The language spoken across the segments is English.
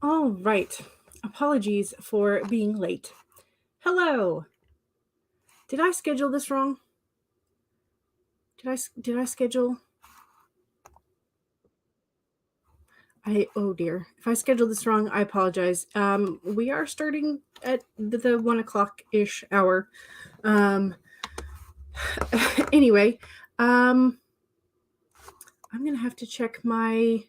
All right. Apologies for being late. Hello. Did I schedule this wrong? Did I schedule? Oh dear. If I scheduled this wrong, I apologize. We are starting at the 1:00-ish hour. Anyway, I'm gonna have to check my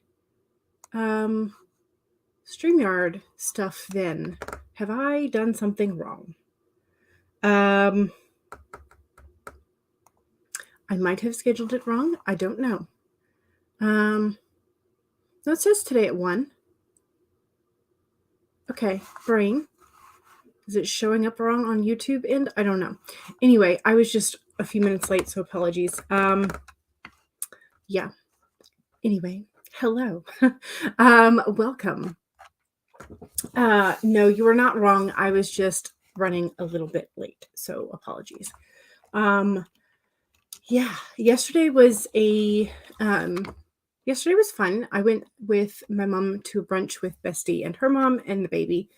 StreamYard stuff then. Have I done something wrong? I might have scheduled it wrong. I don't know. No, it says today at 1. Okay, brain. Is it showing up wrong on YouTube? And I don't know. Anyway, I was just a few minutes late, so apologies. Yeah. Anyway, hello. Welcome. No, you were not wrong. I was just running a little bit late, so apologies. Yeah, yesterday was fun. I went with my mom to a brunch with Bestie and her mom and the baby.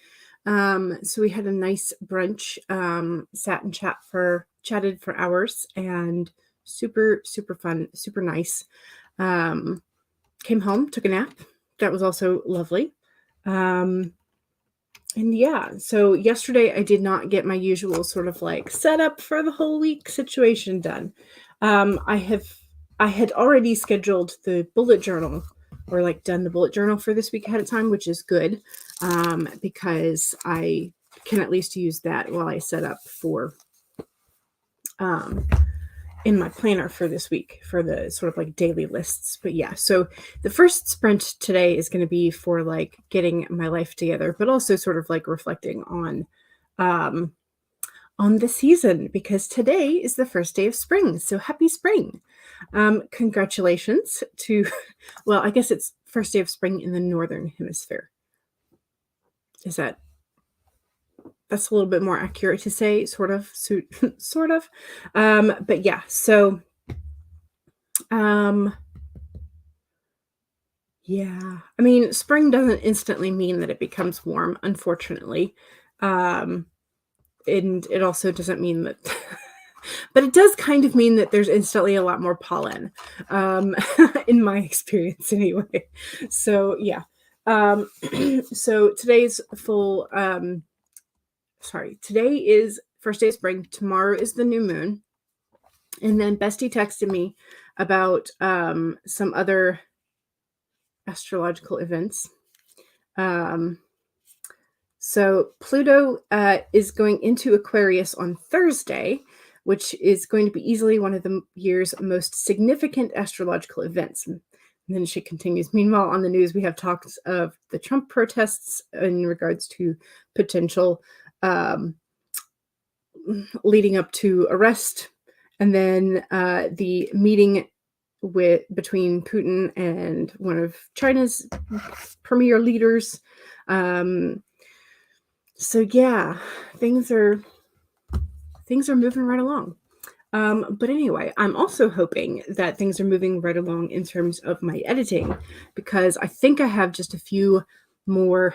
So we had a nice brunch, sat and chatted for hours, and super fun, super nice. Came home, took a nap. That was also lovely. And yeah, so yesterday I did not get my usual sort of like setup for the whole week situation done. I had already scheduled the bullet journal, or like done the bullet journal for this week ahead of time, which is good, because I can at least use that while I set up for in my planner for this week for the sort of like daily lists. But yeah, so the first sprint today is going to be for like getting my life together, but also sort of like reflecting on the season, because today is the first day of spring. So happy spring. Congratulations to, well, I guess it's first day of spring in the Northern Hemisphere. That's a little bit more accurate to say, sort of. But yeah, so, yeah, I mean, spring doesn't instantly mean that it becomes warm, unfortunately. And it also doesn't mean that, but it does kind of mean that there's instantly a lot more pollen, in my experience anyway. So yeah. So today's today is first day of spring. Tomorrow is the new moon. And then Bestie texted me about some other astrological events. So Pluto is going into Aquarius on Thursday, which is going to be easily one of the year's most significant astrological events. And then she continues, meanwhile, on the news, we have talks of the Trump protests in regards to potential leading up to arrest, and then the meeting between Putin and one of China's premier leaders. So yeah, things are moving right along. But anyway, I'm also hoping that things are moving right along in terms of my editing, because I think I have just a few more.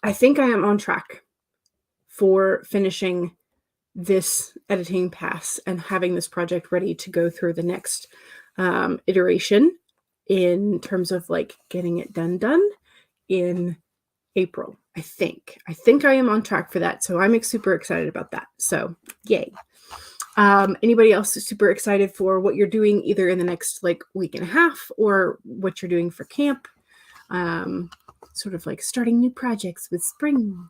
I think I am on track for finishing this editing pass and having this project ready to go through the next iteration in terms of like getting it done in April. I think I am on track for that. So I'm super excited about that. So yay. Anybody else is super excited for what you're doing either in the next like week and a half, or what you're doing for camp? Sort of like starting new projects with spring.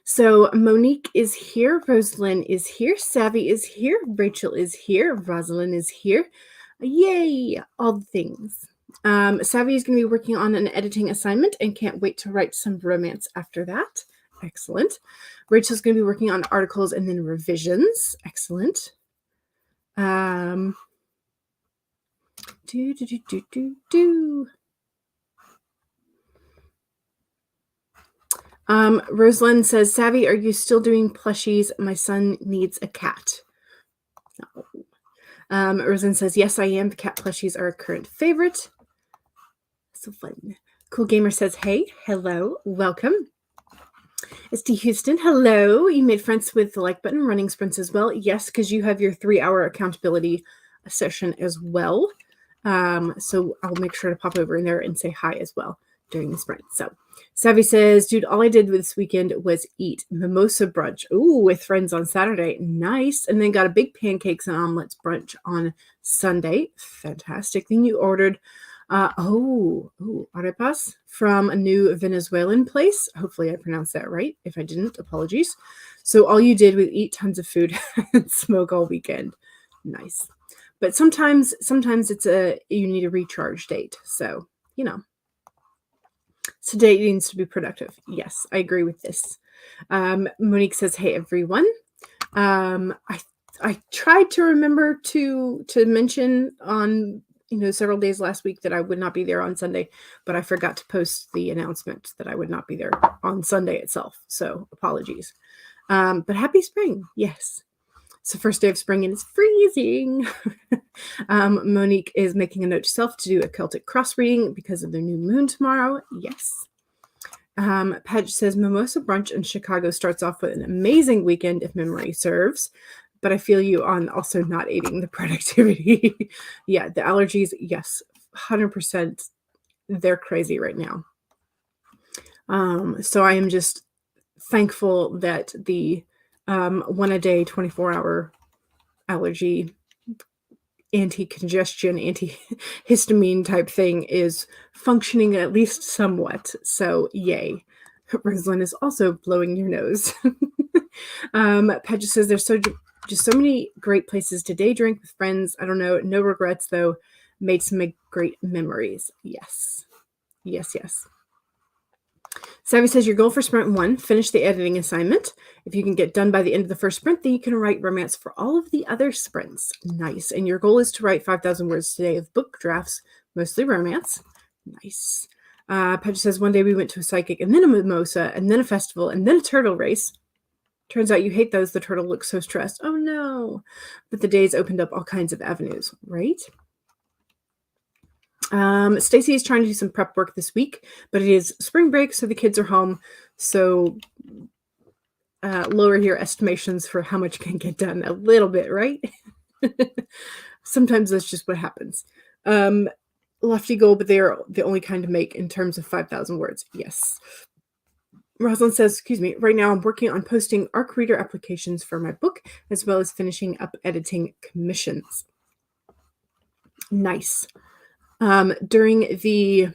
So Monique is here, Rosalind is here, Savvy is here, Rachel is here, Rosalind is here. Yay, all the things. Savvy is going to be working on an editing assignment and can't wait to write some romance after that. Excellent. Rachel's going to be working on articles and then revisions. Excellent. Rosalind says, Savvy, are you still doing plushies? My son needs a cat. No. Rosalind says, yes, I am. The cat plushies are a current favorite. So fun. Cool Gamer says, hey, hello, welcome. SD Houston, hello. You made friends with the like button running sprints as well. Yes, because you have your 3-hour accountability session as well. So I'll make sure to pop over in there and say hi as well during the sprint. So Savvy says, dude, all I did this weekend was eat mimosa brunch. Ooh, with friends on Saturday. Nice. And then got a big pancakes and omelets brunch on Sunday. Fantastic. Then you ordered arepas from a new Venezuelan place. Hopefully I pronounced that right. If I didn't, apologies. So all you did was eat tons of food and smoke all weekend. Nice. But sometimes it's you need a recharge date. So, today needs to be productive. Yes, I agree with this. Monique says, hey, everyone. I tried to remember to mention on several days last week that I would not be there on Sunday, but I forgot to post the announcement that I would not be there on Sunday itself. So apologies. But happy spring. Yes. It's the first day of spring and it's freezing. Monique is making a note to self to do a Celtic cross reading because of the new moon tomorrow. Yes. Padge says Mimosa Brunch in Chicago starts off with an amazing weekend if memory serves. But I feel you on also not aiding the productivity. Yeah, the allergies, yes, 100%. They're crazy right now. So I am just thankful that the 1-a-day, 24-hour allergy, anti-congestion, antihistamine type thing is functioning at least somewhat. So yay. Rosalind is also blowing your nose. Padge says there's just so many great places to day drink with friends. I don't know. No regrets, though. Made some great memories. Yes. Yes. Savvy says your goal for sprint 1, finish the editing assignment. If you can get done by the end of the first sprint, then you can write romance for all of the other sprints. Nice. And your goal is to write 5,000 words today of book drafts, mostly romance. Nice. Padge says one day we went to a psychic and then a mimosa and then a festival and then a turtle race. Turns out you hate those. The turtle looks so stressed. Oh, no. But the days opened up all kinds of avenues, right? Stacy is trying to do some prep work this week, but it is spring break, so the kids are home. So lower your estimations for how much can get done a little bit, right? Sometimes that's just what happens. Lofty goal, but they're the only kind to make in terms of 5,000 words. Yes. Rosalind says, excuse me, right now I'm working on posting ARC reader applications for my book, as well as finishing up editing commissions. Nice. During the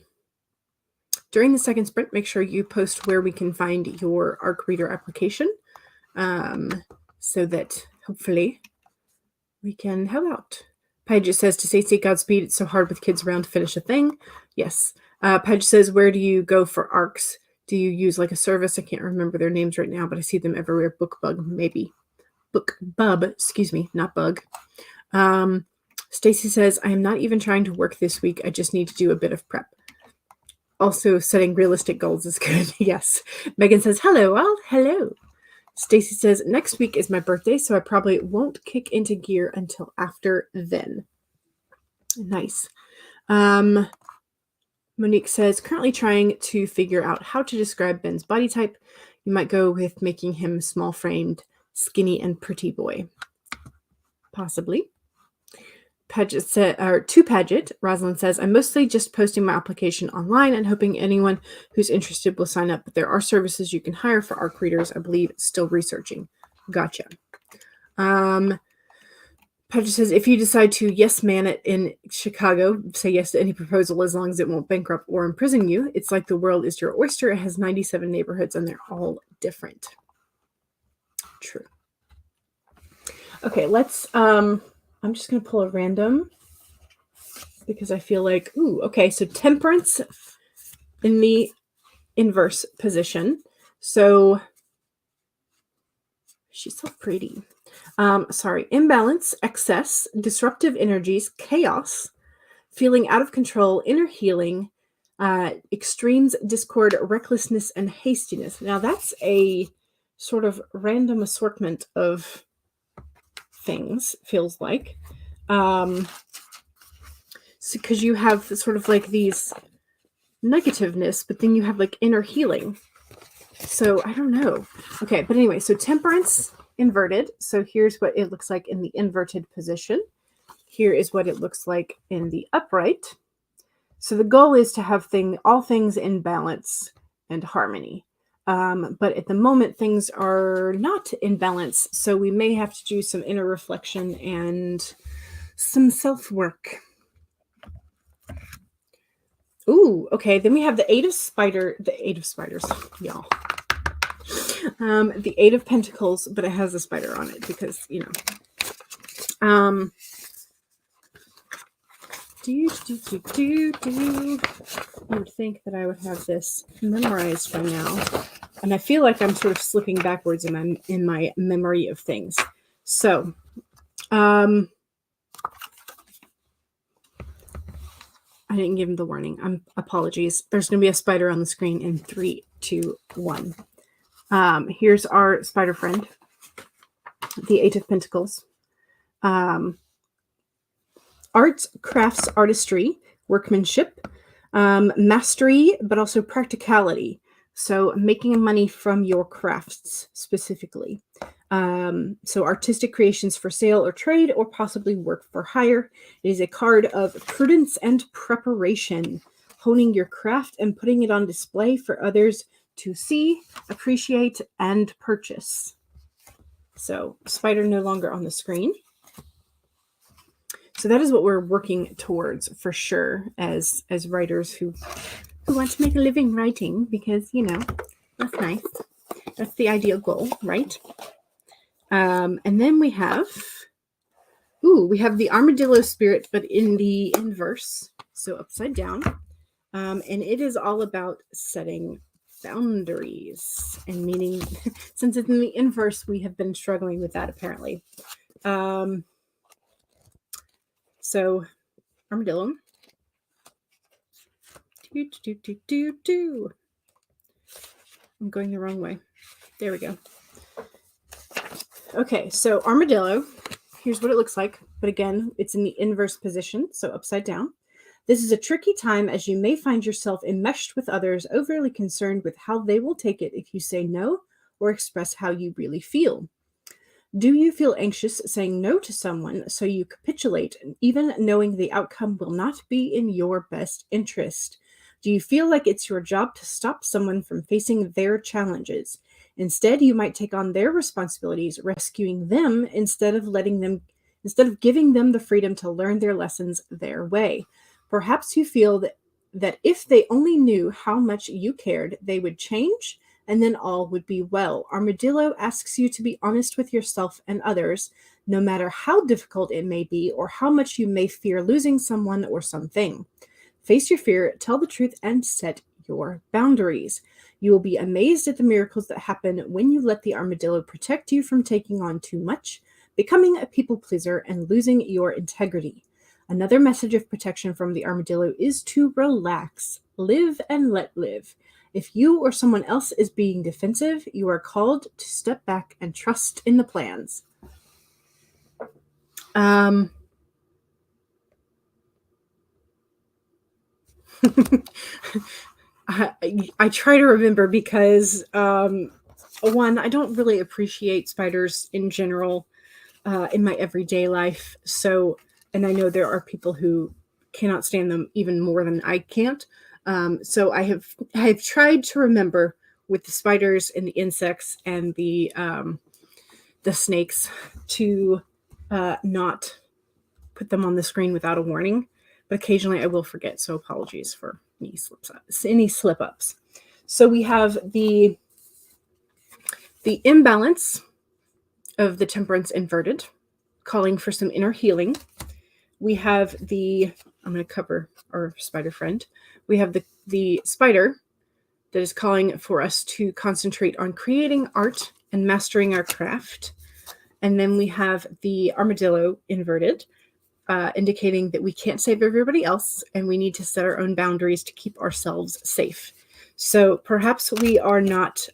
second sprint, make sure you post where we can find your ARC reader application, so that hopefully we can help out. Paige says to Stacey, Godspeed. It's so hard with kids around to finish a thing. Yes. Paige says, where do you go for ARCs? Do you use like a service? I can't remember their names right now, but I see them everywhere. BookBub, maybe. BookBub, excuse me, not bug. Stacy says, I am not even trying to work this week. I just need to do a bit of prep. Also, setting realistic goals is good. Yes. Megan says, hello, all. Hello. Stacy says, next week is my birthday, so I probably won't kick into gear until after then. Nice. Monique says, currently trying to figure out how to describe Ben's body type. You might go with making him small-framed, skinny, and pretty boy. Possibly. Paget said, or to Paget, Rosalind says, I'm mostly just posting my application online and hoping anyone who's interested will sign up. But there are services you can hire for ARC readers. I believe still researching. Gotcha. Paget says, if you decide to yes man it in Chicago, say yes to any proposal as long as it won't bankrupt or imprison you. It's like the world is your oyster. It has 97 neighborhoods and they're all different. True. Okay, let's I'm just going to pull a random because I feel like, okay, so temperance in the inverse position. So she's so pretty. Imbalance, excess, disruptive energies, chaos, feeling out of control, inner healing, extremes, discord, recklessness, and hastiness. Now that's a sort of random assortment of things, feels like. So because you have sort of like these negativeness, but then you have like inner healing. So I don't know. Okay, but anyway, so temperance inverted. So here's what it looks like in the inverted position. Here is what it looks like in the upright. So the goal is to have all things in balance and harmony. But at the moment, things are not in balance. So we may have to do some inner reflection and some self-work. Ooh, okay. Then we have the Eight of Spiders, y'all. The Eight of Pentacles, but it has a spider on it because, you know. You would think that I would have this memorized by now. And I feel like I'm sort of slipping backwards in my memory of things. So, I didn't give him the warning. Apologies. There's going to be a spider on the screen in 3, 2, 1. Here's our spider friend, the Eight of Pentacles. Arts, crafts, artistry, workmanship, mastery, but also practicality. So making money from your crafts specifically. So artistic creations for sale or trade, or possibly work for hire. It is a card of prudence and preparation, honing your craft and putting it on display for others to see, appreciate, and purchase. So spider no longer on the screen. So that is what we're working towards for sure as writers who want to make a living writing, because, you know, that's nice. That's the ideal goal, right? And then we have the armadillo spirit, but in the inverse, so upside down. And it is all about setting boundaries, and meaning, since it's in the inverse, we have been struggling with that apparently. So armadillo. I'm going the wrong way. There we go. Okay, so armadillo. Here's what it looks like. But again, it's in the inverse position, so upside down. This is a tricky time, as you may find yourself enmeshed with others, overly concerned with how they will take it if you say no or express how you really feel. Do you feel anxious saying no to someone, so you capitulate, even knowing the outcome will not be in your best interest? Do you feel like it's your job to stop someone from facing their challenges? Instead, you might take on their responsibilities, rescuing them instead of giving them the freedom to learn their lessons their way. Perhaps you feel that if they only knew how much you cared, they would change, and then all would be well. Armadillo asks you to be honest with yourself and others, no matter how difficult it may be or how much you may fear losing someone or something. Face your fear, tell the truth, and set your boundaries. You will be amazed at the miracles that happen when you let the armadillo protect you from taking on too much, becoming a people pleaser, and losing your integrity. Another message of protection from the armadillo is to relax, live and let live. If you or someone else is being defensive, you are called to step back and trust in the plans. I try to remember because, one, I don't really appreciate spiders in general in my everyday life. So, and I know there are people who cannot stand them even more than I can't. So I have tried to remember with the spiders and the insects and the snakes to not put them on the screen without a warning, but occasionally I will forget. So apologies for any slip ups. So we have the imbalance of the temperance inverted, calling for some inner healing. We have I'm going to cover our spider friend. We have the spider that is calling for us to concentrate on creating art and mastering our craft. And then we have the armadillo inverted, indicating that we can't save everybody else and we need to set our own boundaries to keep ourselves safe. So perhaps we are not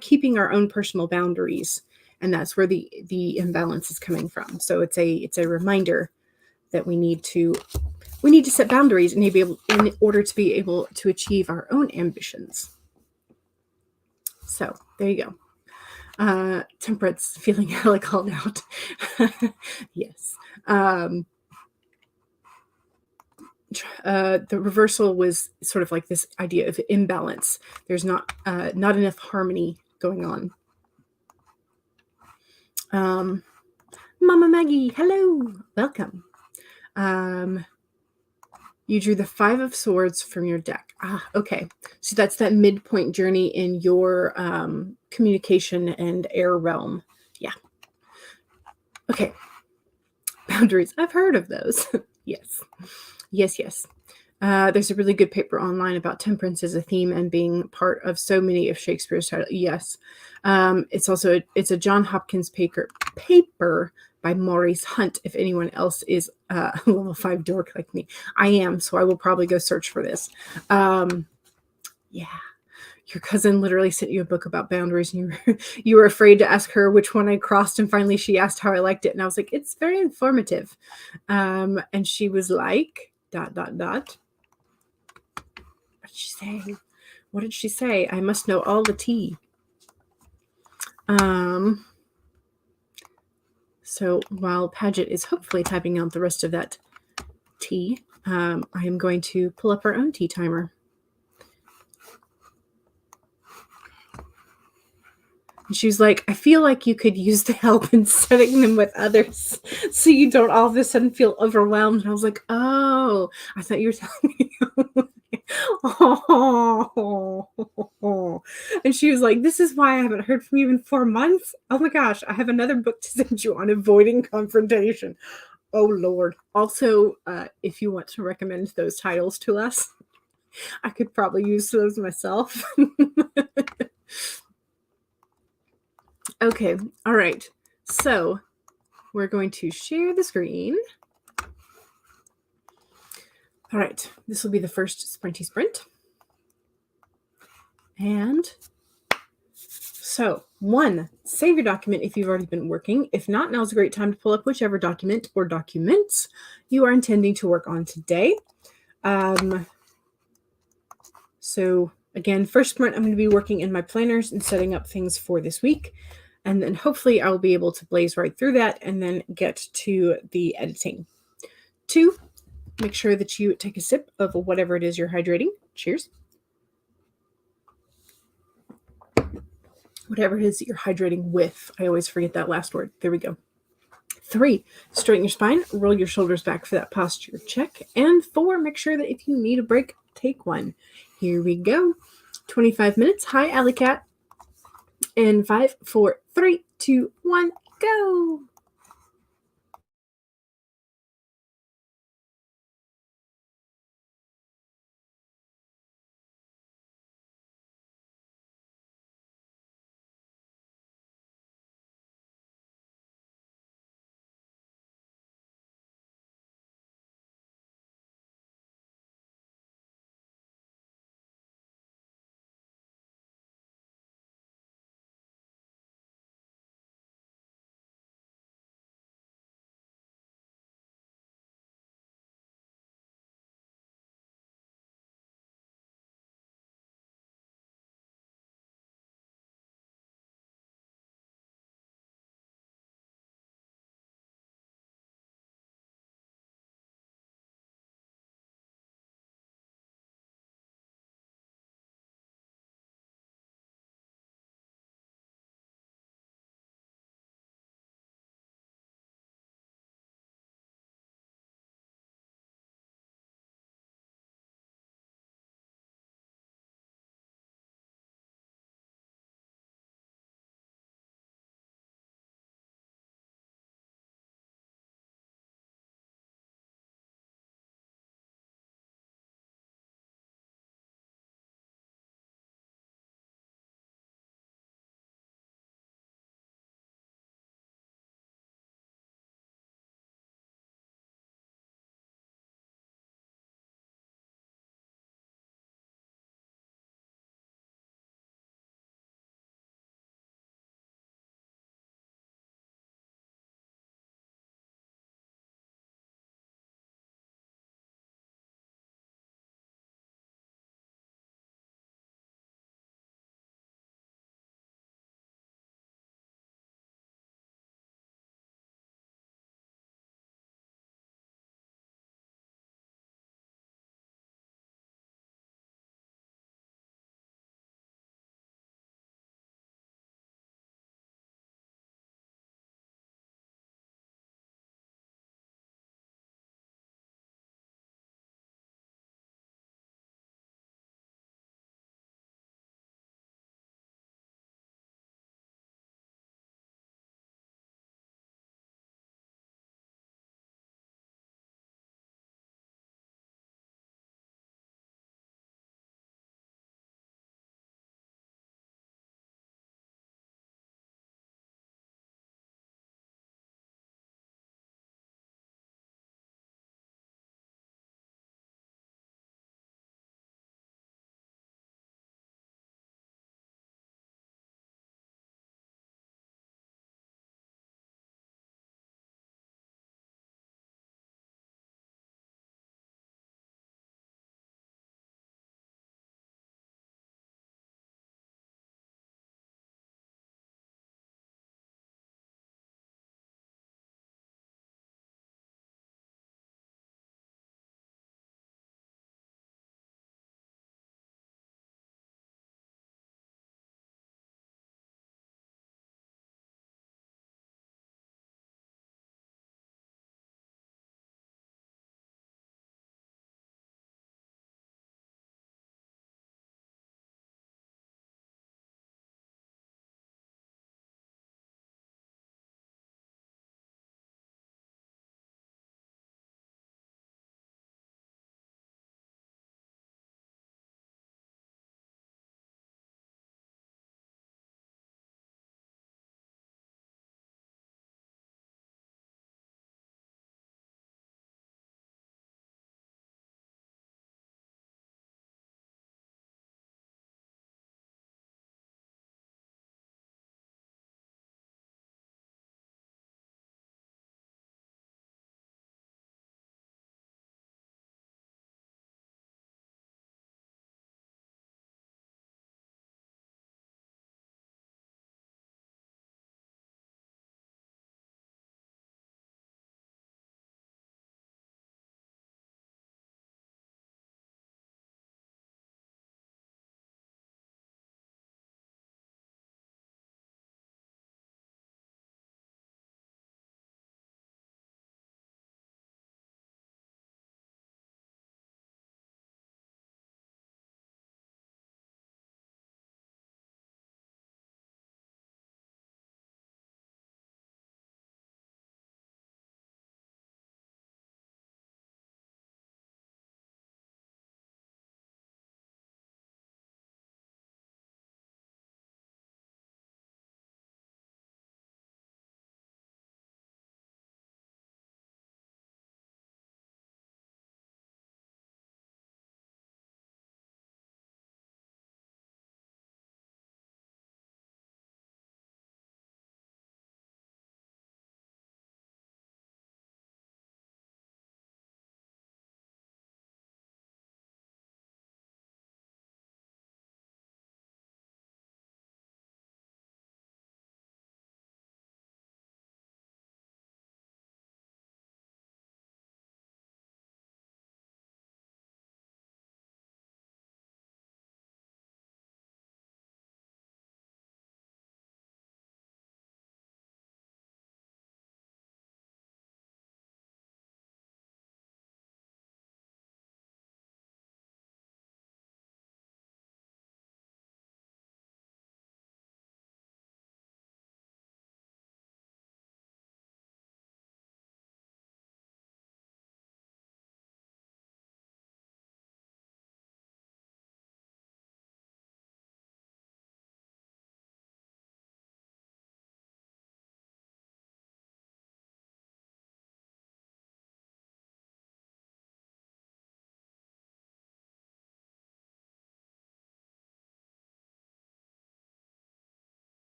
keeping our own personal boundaries, and that's where the imbalance is coming from. So it's a reminder that we need to we need to set boundaries in order to be able to achieve our own ambitions. So there you go. Temperance feeling hella called out. Yes. The reversal was sort of like this idea of imbalance. There's not enough harmony going on. Mama Maggie, hello, welcome. You drew the 5 of Swords from your deck. Okay. So that's that midpoint journey in your communication and air realm. Yeah. Okay. Boundaries. I've heard of those. Yes. Yes. There's a really good paper online about temperance as a theme and being part of so many of Shakespeare's titles. Yes. It's a John Hopkins paper by Maurice Hunt, if anyone else is a level 5 dork like me. I am, so I will probably go search for this. Yeah. Your cousin literally sent you a book about boundaries, and you were afraid to ask her which one I crossed, and finally she asked how I liked it, and I was like, it's very informative. And she was like, ... What did she say? I must know all the tea. So while Paget is hopefully typing out the rest of that tea, I am going to pull up our own tea timer. And she was like, I feel like you could use the help in setting them with others so you don't all of a sudden feel overwhelmed. And I was like, oh, I thought you were telling me. Oh. And she was like, this is why I haven't heard from you in 4 months. Oh my gosh, I have another book to send you on avoiding confrontation. Oh Lord. Also, if you want to recommend those titles to us, I could probably use those myself. Okay, all right. So we're going to share the screen. All right, this will be the first sprinty sprint. And so 1, save your document if you've already been working. If not, now's a great time to pull up whichever document or documents you are intending to work on today. So again, first sprint, I'm going to be working in my planners and setting up things for this week. And then hopefully I'll be able to blaze right through that and then get to the editing. 2, make sure that you take a sip of whatever it is you're hydrating. Cheers. Whatever it is that you're hydrating with. I always forget that last word. There we go. 3, straighten your spine, roll your shoulders back for that posture check. And 4, make sure that if you need a break, take one. Here we go. 25 minutes. Hi, Alley Cat. In 5, 4, 3, 2, 1, go.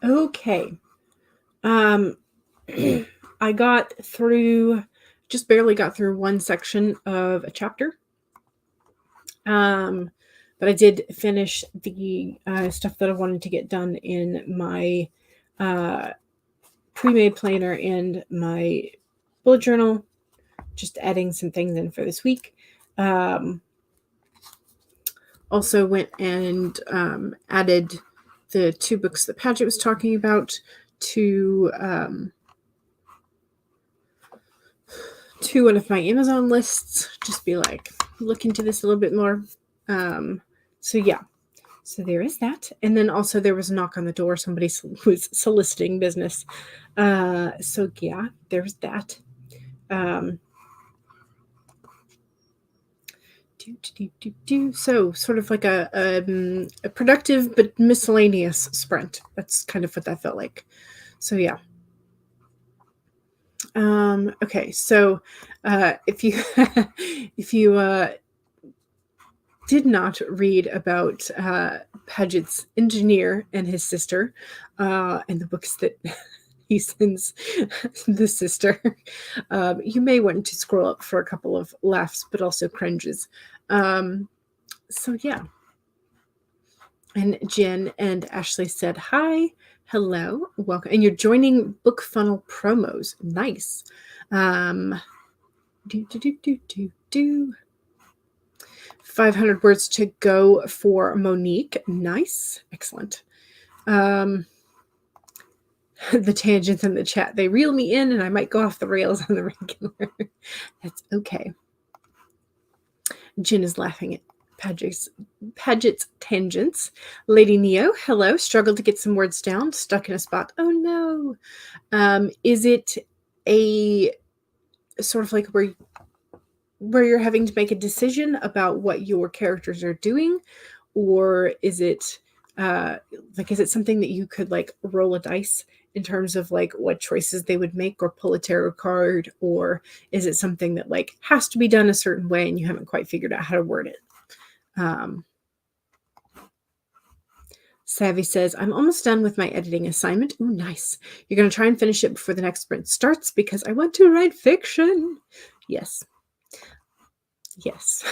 Okay. I got through, just barely got through one section of a chapter. But I did finish the stuff that I wanted to get done in my pre-made planner and my bullet journal, just adding some things in for this week. Also went and added the 2 books that Paget was talking about to one of my Amazon lists. Just be like, look into this a little bit more. So yeah, so there is that. And then also there was a knock on the door. Somebody was soliciting business. So yeah, there's that. So sort of like a productive but miscellaneous sprint. That's kind of what that felt like. So yeah. Okay, so if you if you did not read about Paget's engineer and his sister and the books that he sends the sister, you may want to scroll up for a couple of laughs, but also cringes. So yeah. And Jen and Ashley said, hi, hello, welcome. And you're joining Book Funnel promos. Nice. 500 words to go for Monique. Nice. Excellent. The tangents in the chat, they reel me in and I might go off the rails on the regular. That's okay. Jen is laughing at Paget's tangents. Lady Neo, hello. Struggled to get some words down. Stuck in a spot. Oh no. Is it a sort of like where you're having to make a decision about what your characters are doing, or is it is it something that you could like roll a dice in terms of like what choices they would make, or pull a tarot card, or is it something that like has to be done a certain way and you haven't quite figured out how to word it? Savvy says, I'm almost done with my editing assignment. Oh, nice. You're going to try and finish it before the next sprint starts because I want to write fiction. Yes. Yes.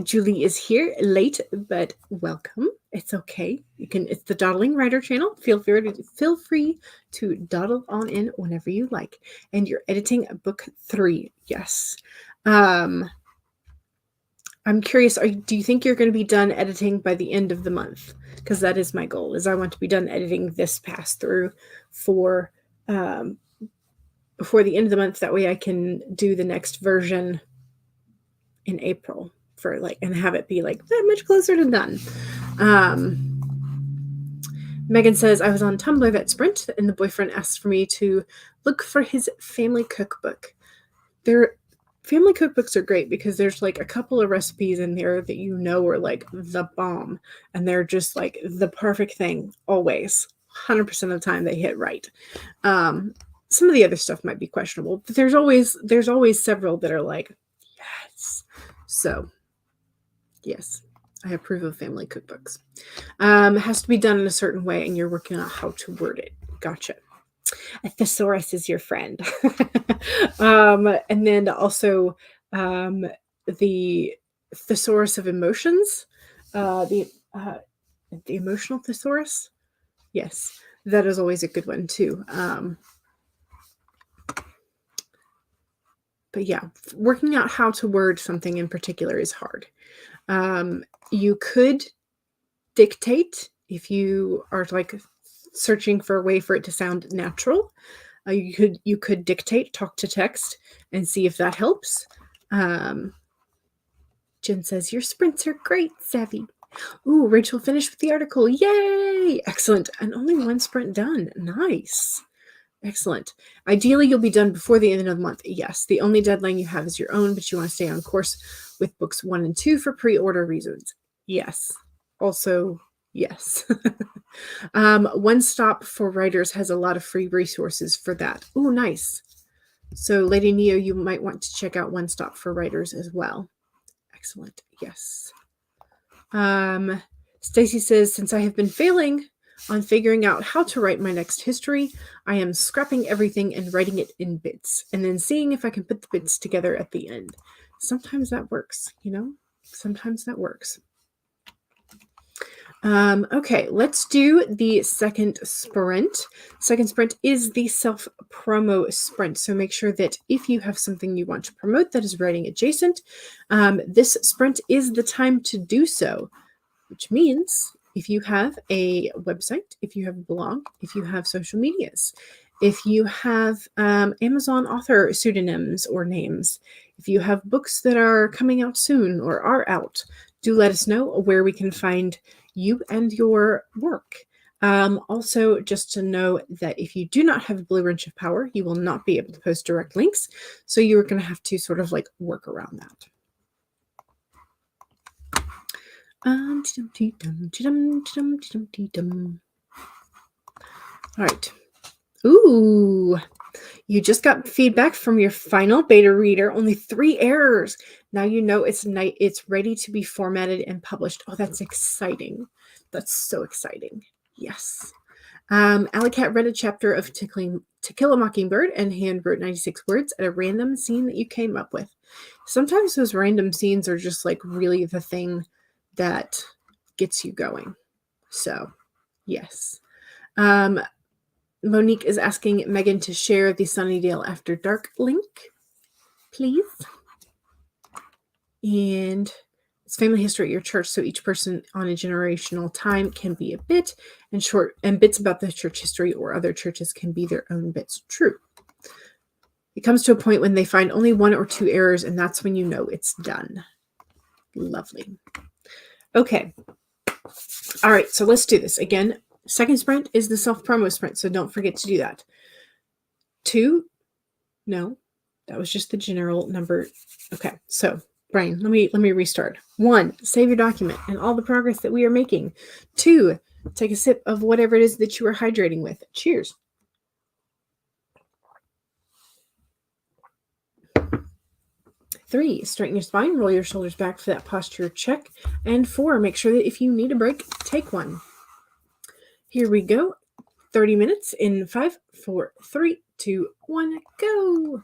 Julie is here late, but welcome. It's okay. It's the Dawdling Writer channel. Feel free to dawdle on in whenever you like. And you're editing book 3. Yes. I'm curious, do you think you're going to be done editing by the end of the month? Because that is my goal, is I want to be done editing this pass through for before the end of the month. That way I can do the next version in April for like, and have it be like that much closer to done. Megan says, I was on Tumblr that sprint and the boyfriend asked for me to look for his family cookbook. Their family cookbooks are great because there's like a couple of recipes in there that you know are like the bomb, and they're just like the perfect thing always. 100% of the time they hit right. Some of the other stuff might be questionable, but there's always several that are like, yes. So yes, I approve of family cookbooks. It has to be done in a certain way, and you're working on how to word it. Gotcha. A thesaurus is your friend. And then also the thesaurus of emotions, the emotional thesaurus. Yes, that is always a good one too. But yeah, working out how to word something in particular is hard. You could dictate if you are like searching for a way for it to sound natural. You could dictate, talk to text, and see if that helps. Jen says, your sprints are great, Savvy. Ooh, Rachel finished with the article. Yay! Excellent. And only one sprint done. Nice. Excellent. Ideally, you'll be done before the end of the month. Yes, the only deadline you have is your own, but you want to stay on course with books 1 and 2 for pre-order reasons. Yes. Also, yes. One Stop for Writers has a lot of free resources for that. Oh, nice. So, Lady Neo, you might want to check out One Stop for Writers as well. Excellent. Yes. Stacy says, since I have been failing on figuring out how to write my next history. I am scrapping everything and writing it in bits, and then seeing if I can put the bits together at the end. Sometimes that works, you know? Sometimes that works. Okay, let's do the second sprint. Second sprint is the self-promo sprint. So make sure that if you have something you want to promote that is writing adjacent, this sprint is the time to do so, which means if you have a website, if you have a blog, if you have social medias, if you have Amazon author pseudonyms or names, if you have books that are coming out soon or are out, do let us know where we can find you and your work. Also, just to know that if you do not have a blue wrench of power, you will not be able to post direct links. So you are going to have to sort of like work around that. All right. Ooh, you just got feedback from your final beta reader. Only 3 errors. Now you know it's ready to be formatted and published. Oh, that's exciting. That's so exciting. Yes. Alicat read a chapter of To Kill a Mockingbird and handwrote 96 words at a random scene that you came up with. Sometimes those random scenes are just like really the thing that gets you going. So, yes. Monique is asking Megan to share the Sunnydale After Dark link, please. And it's family history at your church, so each person on a generational time can be a bit, and short and bits about the church history or other churches can be their own bits. True. It comes to a point when they find only 1 or 2 errors, and that's when you know it's done. Lovely. Okay. All right, so let's do this. Again, second sprint is the self-promo sprint, so don't forget to do that. 2, no, that was just the general number. Okay, so brain, let me restart. 1, save your document and all the progress that we are making. 2, take a sip of whatever it is that you are hydrating with. Cheers. 3, straighten your spine, roll your shoulders back for that posture check. And 4, make sure that if you need a break, take one. Here we go. 30 minutes in 5, 4, 3, 2, 1, go.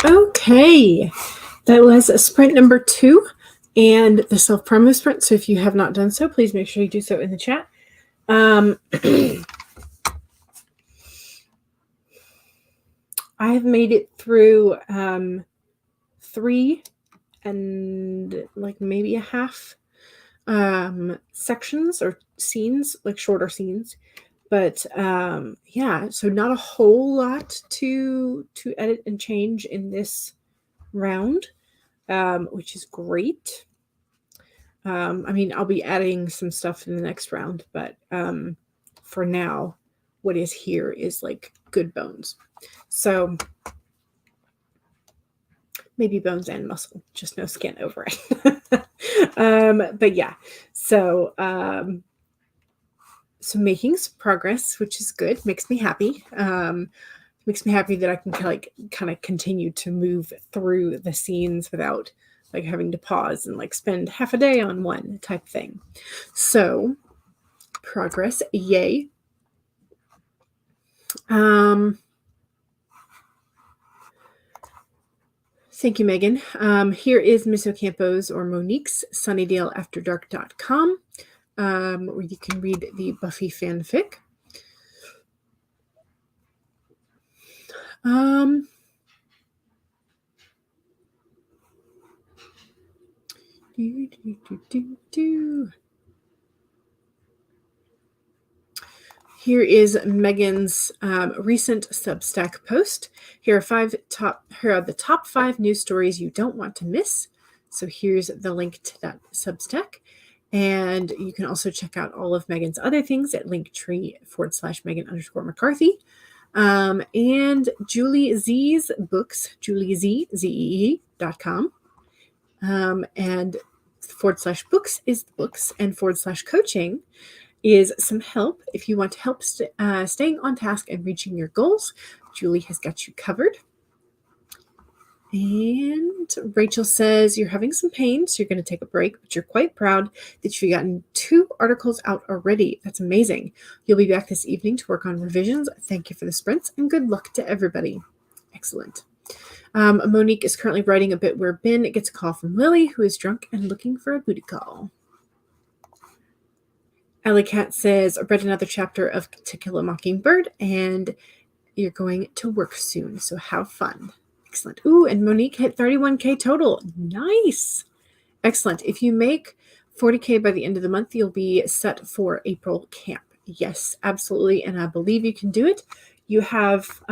Okay, that was sprint number 2 and the self-promo sprint. So if you have not done so, please make sure you do so in the chat. I have made it through 3 and like maybe a half sections or scenes, like shorter scenes. But yeah, so not a whole lot to edit and change in this round, which is great. I mean, I'll be adding some stuff in the next round, but for now, what is here is like good bones. So maybe bones and muscle, just no skin over it. But yeah, so so making some progress, which is good, makes me happy. Makes me happy that I can kind of continue to move through the scenes without like having to pause and like spend half a day on one type thing. So progress, yay. Thank you, Megan. Here is Miss Ocampo's or Monique's sunnydaleafterdark.com, where you can read the Buffy fanfic. Here is Megan's recent Substack post. Here are the top 5 news stories you don't want to miss. So here's the link to that Substack. And you can also check out all of Megan's other things at linktree/Megan_McCarthy. And Julie Z's books, juliezee.com. And /books is the books, and /coaching is some help if you want to help staying on task and reaching your goals. Julie has got you covered. And Rachel says you're having some pain, so you're going to take a break, but you're quite proud that you've gotten 2 articles out already. That's amazing. You'll be back this evening to work on revisions. Thank you for the sprints, and good luck to everybody. Excellent. Monique is currently writing a bit where Ben gets a call from Lily, who is drunk and looking for a booty call. Alley Cat says, I read another chapter of To Kill a Mockingbird, and you're going to work soon, so have fun. Excellent. Ooh, and Monique hit 31K total. Nice. Excellent. If you make 40K by the end of the month, you'll be set for April camp. Yes, absolutely, and I believe you can do it. You have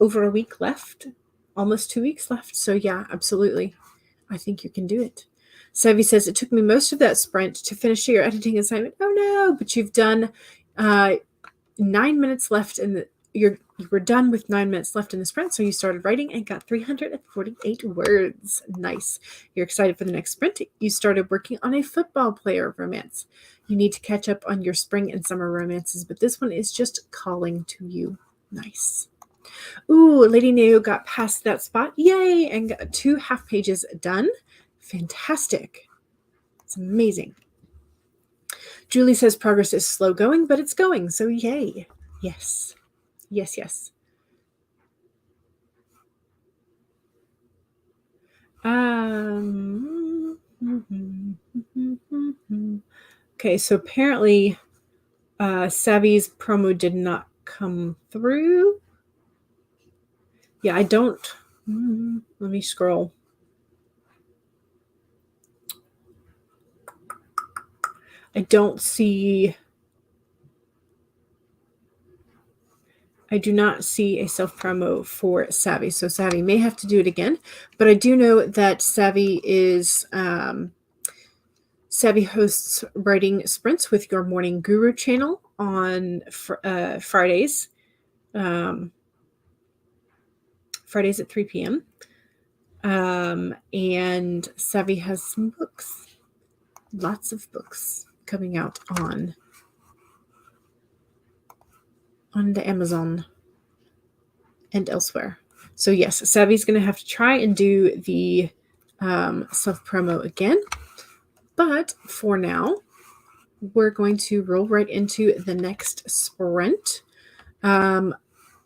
over a week left, almost 2 weeks left, so yeah, absolutely. I think you can do it. Savvy says, it took me most of that sprint to finish your editing assignment. Oh no, but you've done 9 minutes left you were done with 9 minutes left in the sprint, so you started writing and got 348 words. Nice. You're excited for the next sprint. You started working on a football player romance. You need to catch up on your spring and summer romances, but this one is just calling to you. Nice. Ooh, Lady Neo got past that spot. Yay! And got 2 half pages done. Fantastic. It's amazing. Julie says progress is slow going, but it's going. So yay. Yes. Yes, yes. Okay, so apparently Savvy's promo did not come through. Yeah, I don't. Let me scroll. I don't see. I do not see a self-promo for Savvy, so Savvy may have to do it again. But I do know that Savvy is Savvy hosts writing sprints with Your Morning Guru channel on Fridays. Fridays at 3 p.m. And Savvy has some books, lots of books coming out on the Amazon and elsewhere. So yes, Savvy's going to have to try and do the self-promo again. But for now, we're going to roll right into the next sprint.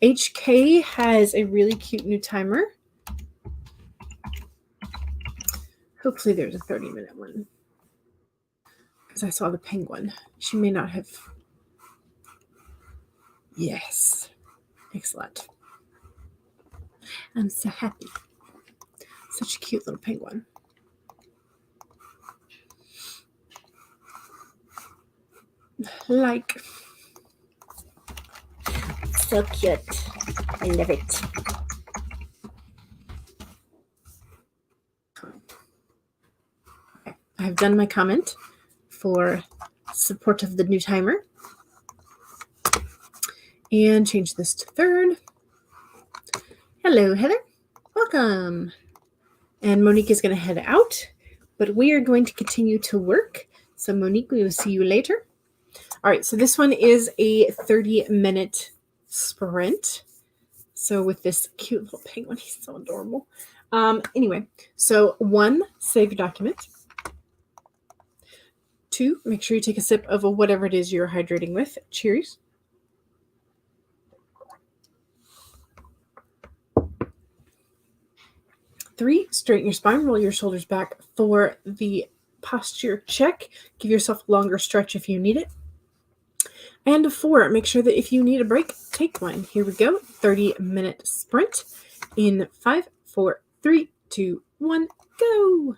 HK has a really cute new timer. Hopefully there's a 30-minute one. Because I saw the penguin. She may not have. Yes. Excellent. I'm so happy. Such a cute little penguin. Like. So cute. I love it. Okay. I've done my comment for support of the new timer. And change this to third. Hello, Heather. Welcome. And Monique is going to head out, but we are going to continue to work. So Monique, we will see you later. All right, so this one is a 30-minute sprint. So with this cute little penguin, he's so adorable. Anyway, so 1, save your document. 2, make sure you take a sip of whatever it is you're hydrating with. Cheers. 3, straighten your spine, roll your shoulders back for the posture check. Give yourself a longer stretch if you need it. And 4, make sure that if you need a break, take one. Here we go. 30-minute sprint in 5, 4, 3, 2, 1, go.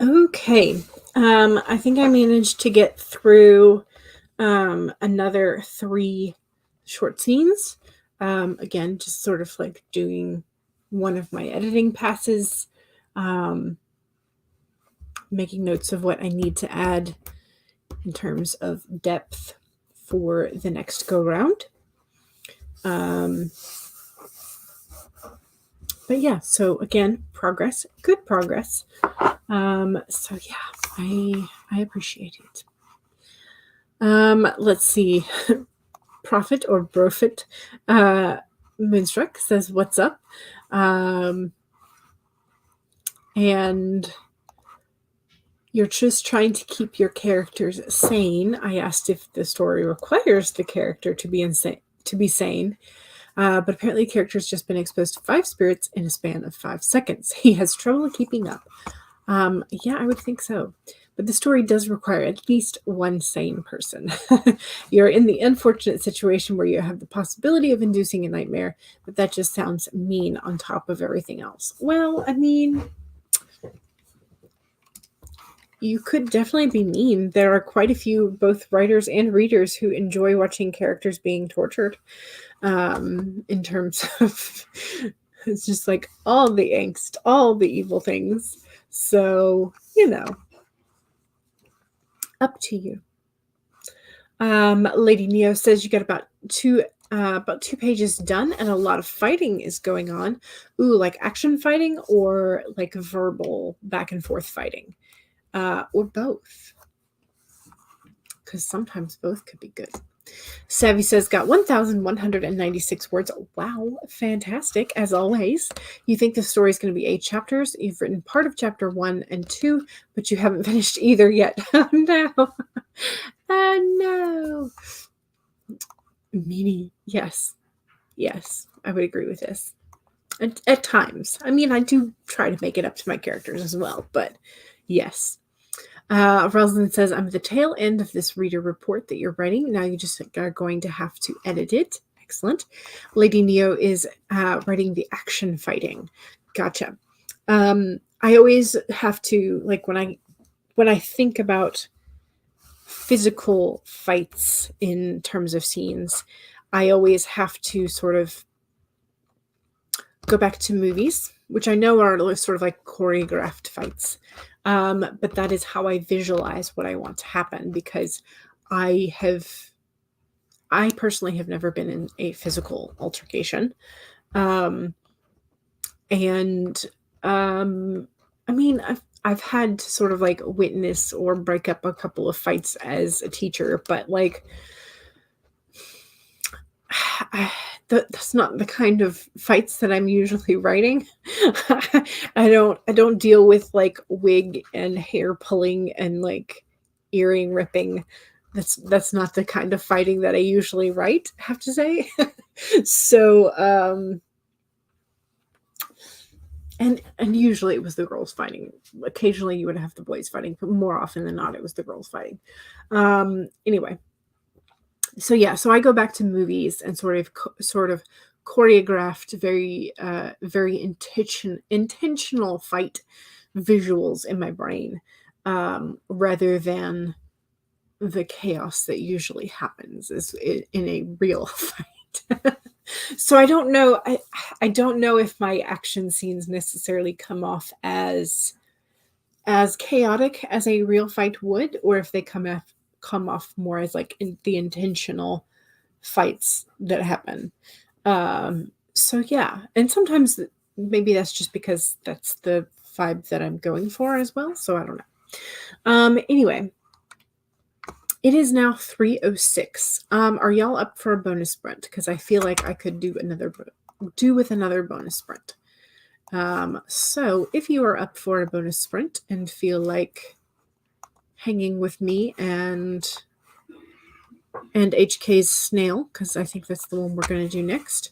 Okay. I think I managed to get through another 3 short scenes. Again, just sort of like doing one of my editing passes, making notes of what I need to add in terms of depth for the next go round. But yeah, so again, progress, good progress. So yeah, I appreciate it. Let's see. Profit or Brofit Moonstruck says, "What's up?" And you're just trying to keep your characters sane. I asked if the story requires the character to be sane. But apparently the character's just been exposed to 5 spirits in a span of 5 seconds. He has trouble keeping up. Yeah, I would think so. But the story does require at least one sane person. You're in the unfortunate situation where you have the possibility of inducing a nightmare, but that just sounds mean on top of everything else. Well, I mean, you could definitely be mean. There are quite a few, both writers and readers, who enjoy watching characters being tortured. In terms of, it's just like all the angst, all the evil things. So, up to you. Lady Neo says you got about two pages done and a lot of fighting is going on. Ooh, like action fighting or like verbal back and forth fighting, or both, because sometimes both could be good. Savvy says, got 1,196 words. Wow, fantastic, as always. You think the story is going to be 8 chapters. You've written part of chapter 1 and 2, but you haven't finished either yet. Oh, no. Oh, no. Meanie. Yes. Yes, I would agree with this. At times. I mean, I do try to make it up to my characters as well, but yes. Rosalind says, I'm at the tail end of this reader report that you're writing. Now you just are going to have to edit it. Excellent. Lady Neo is writing the action fighting. Gotcha. I always have to, like, when I think about physical fights in terms of scenes, I always have to sort of go back to movies, which I know are sort of like choreographed fights. But that is how I visualize what I want to happen, because I personally have never been in a physical altercation. I mean, I've had to sort of like witness or break up a couple of fights as a teacher, but like, that's not the kind of fights that I'm usually writing. I don't deal with like wig and hair pulling and like earring ripping. That's not the kind of fighting that I usually write, I have to say. So and usually it was the girls fighting. Occasionally you would have the boys fighting, but more often than not it was the girls fighting. Anyway. So yeah, so I go back to movies and sort of choreographed, very intentional fight visuals in my brain, rather than the chaos that usually happens in a real fight. So I don't know. I don't know if my action scenes necessarily come off as chaotic as a real fight would, or if they come off more as like the intentional fights that happen. So yeah, and sometimes maybe that's just because that's the vibe that I'm going for as well. So I don't know. Anyway, it is now 3:06. Are y'all up for a bonus sprint? Because I feel like I could do with another bonus sprint. So if you are up for a bonus sprint and feel like hanging with me and HK's snail, because I think that's the one we're going to do next.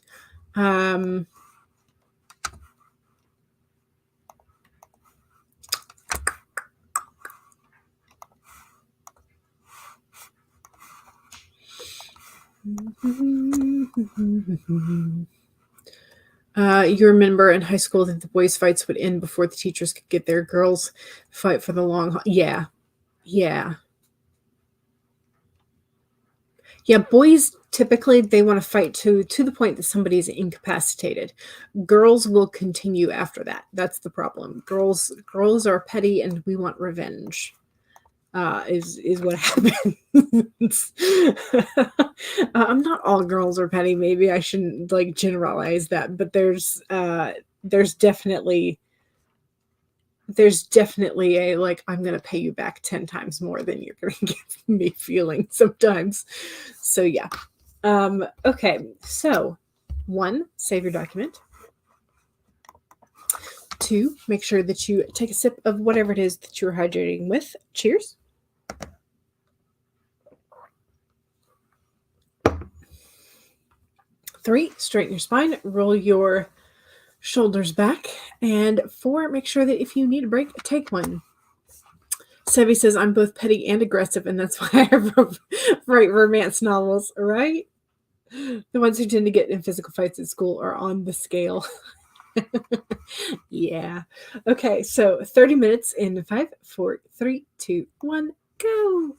You remember in high school that the boys' fights would end before the teachers could get their girls fight for the long haul. Yeah. Yeah. Yeah, boys typically they want to fight to the point that somebody's incapacitated. Girls will continue after that. That's the problem. Girls are petty and we want revenge. Is what happens. Not all girls are petty. Maybe I shouldn't like generalize that, but there's definitely a like I'm gonna pay you back 10 times more than you're gonna give me feeling sometimes. So yeah. Okay, so 1, save your document. 2, make sure that you take a sip of whatever it is that you're hydrating with. Cheers. 3, straighten your spine, roll your shoulders back. And 4, make sure that if you need a break, take one. Sevi says, I'm both petty and aggressive, and that's why I write romance novels, right? The ones who tend to get in physical fights at school are on the scale. Yeah. Okay, so 30 minutes in 5, 4, 3, 2, 1, go.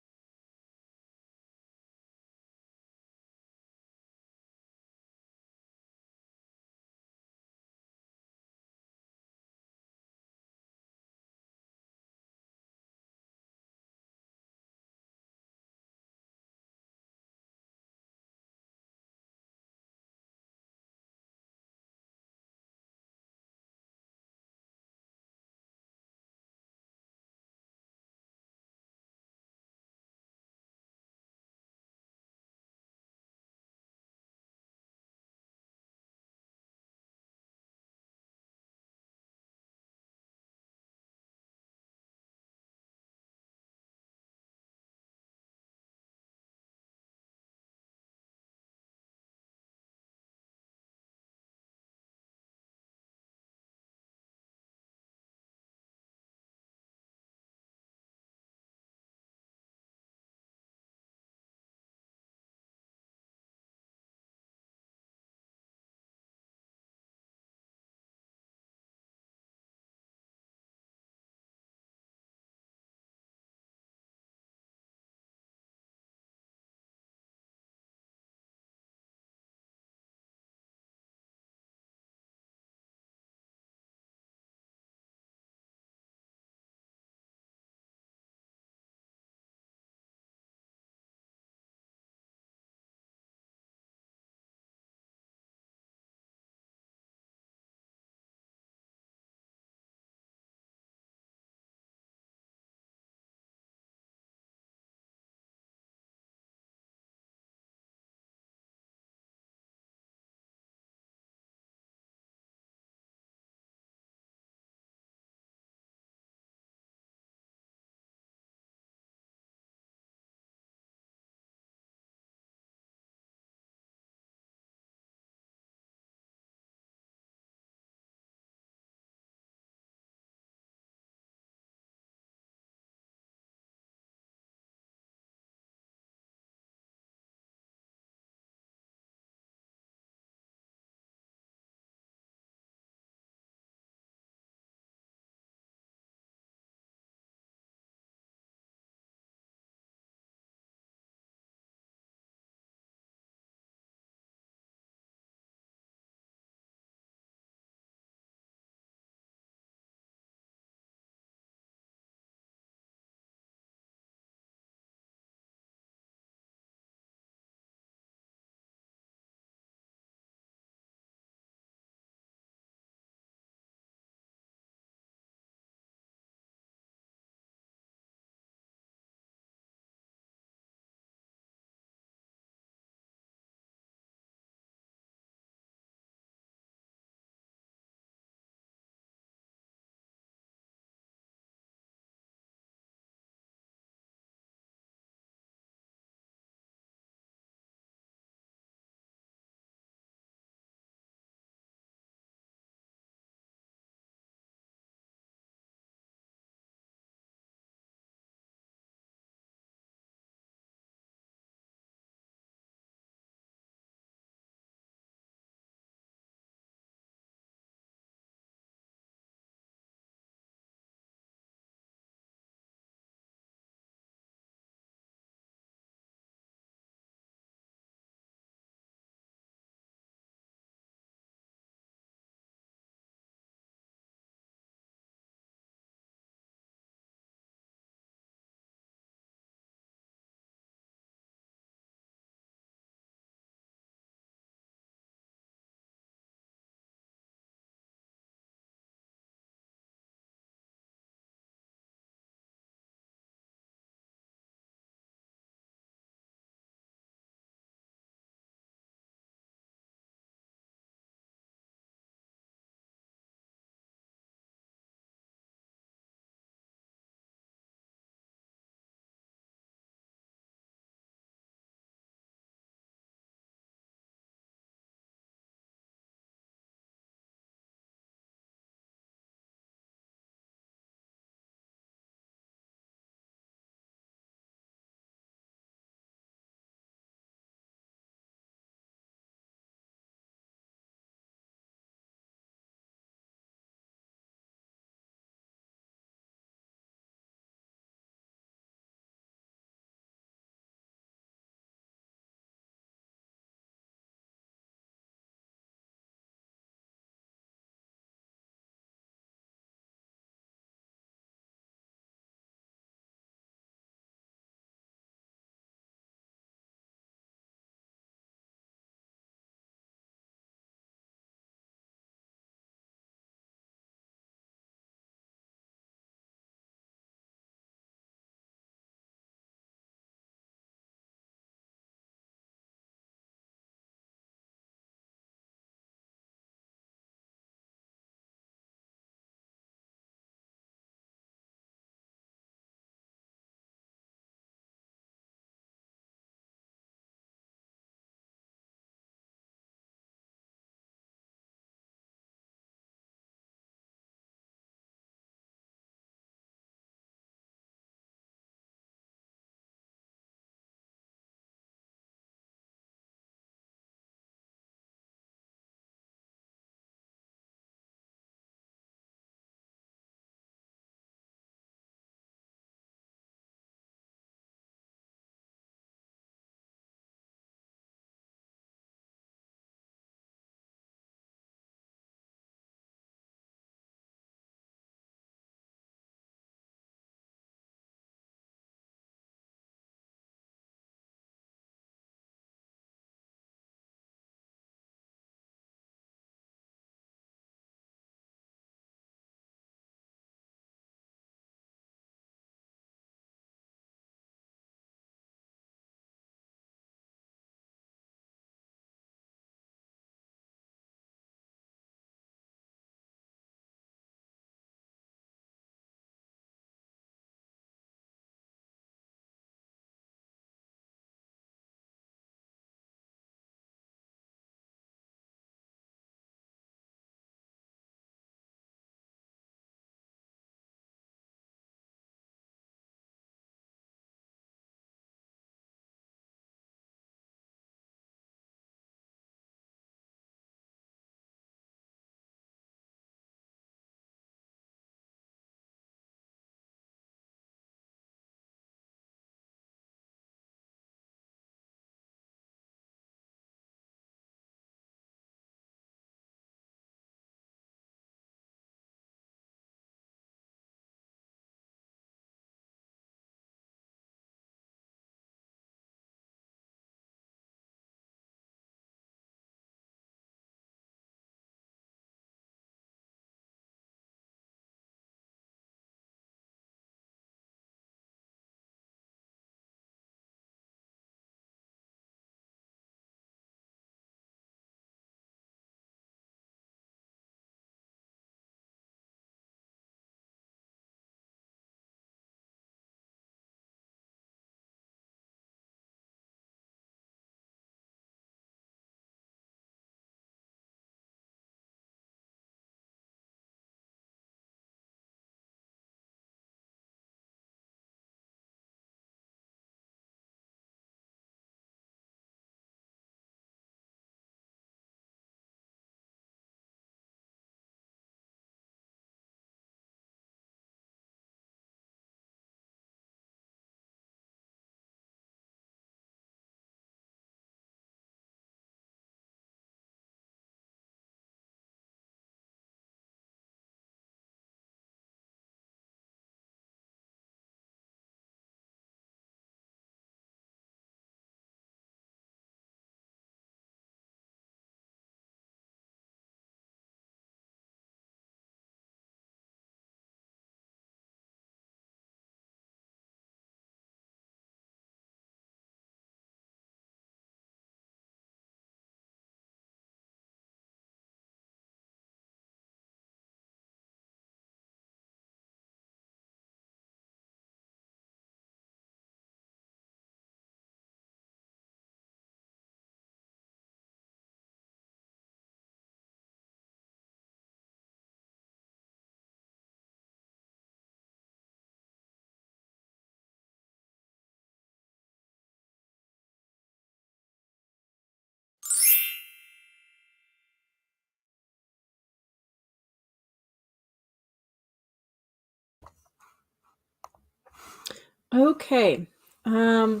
Okay. I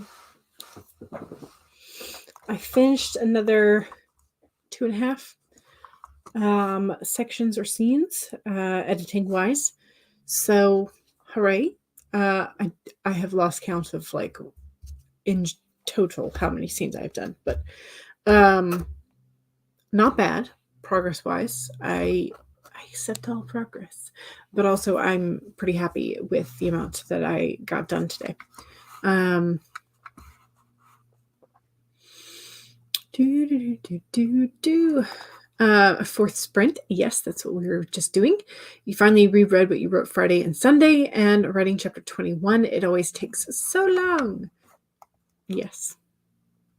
finished another 2.5 sections or scenes, editing wise. So, hooray. I have lost count of like in total how many scenes I've done, but not bad progress wise. I accept all progress, but also I'm pretty happy with the amount that I got done today. A fourth sprint. Yes, that's what we were just doing. You finally reread what you wrote Friday and Sunday, and writing chapter 21. It always takes so long. Yes,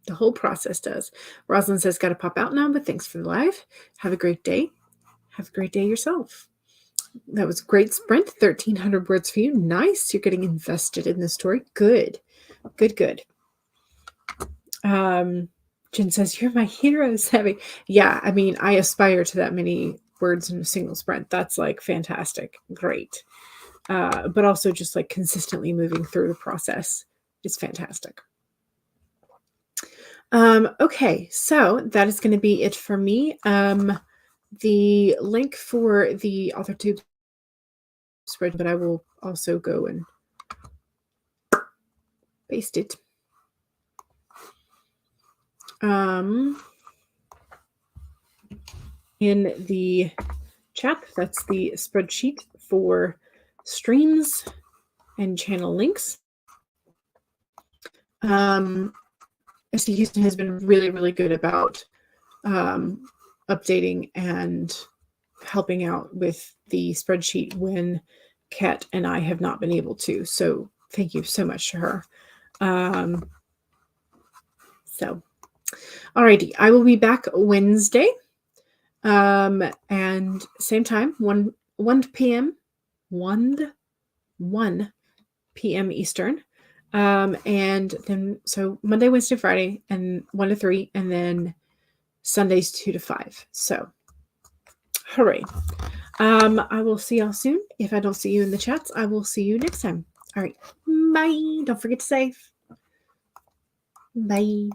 the whole process does. Rosalind says, got to pop out now, but thanks for the live. Have a great day. Have a great day yourself. That was a great sprint. 1,300 words for you. Nice. You're getting invested in the story. Good. Good. Jen says, you're my hero, Savvy. Yeah, I mean, I aspire to that many words in a single sprint. That's like fantastic. Great. But also just like consistently moving through the process is fantastic. Okay, so that is going to be it for me. The link for the AuthorTube spread, but I will also go and paste it. In the chat, that's the spreadsheet for streams and channel links. SC Houston has been really, really good about updating and helping out with the spreadsheet when Kat and I have not been able to. So thank you so much to her. So, alrighty, I will be back Wednesday, and same time, 1 p.m. 1 p.m. Eastern. And then so Monday, Wednesday, Friday, and 1 to 3, and then Sundays 2 to 5. So hooray. I will see y'all soon. If I don't see you in the chats, I will see you next time. All right. Bye. Don't forget to save. Bye.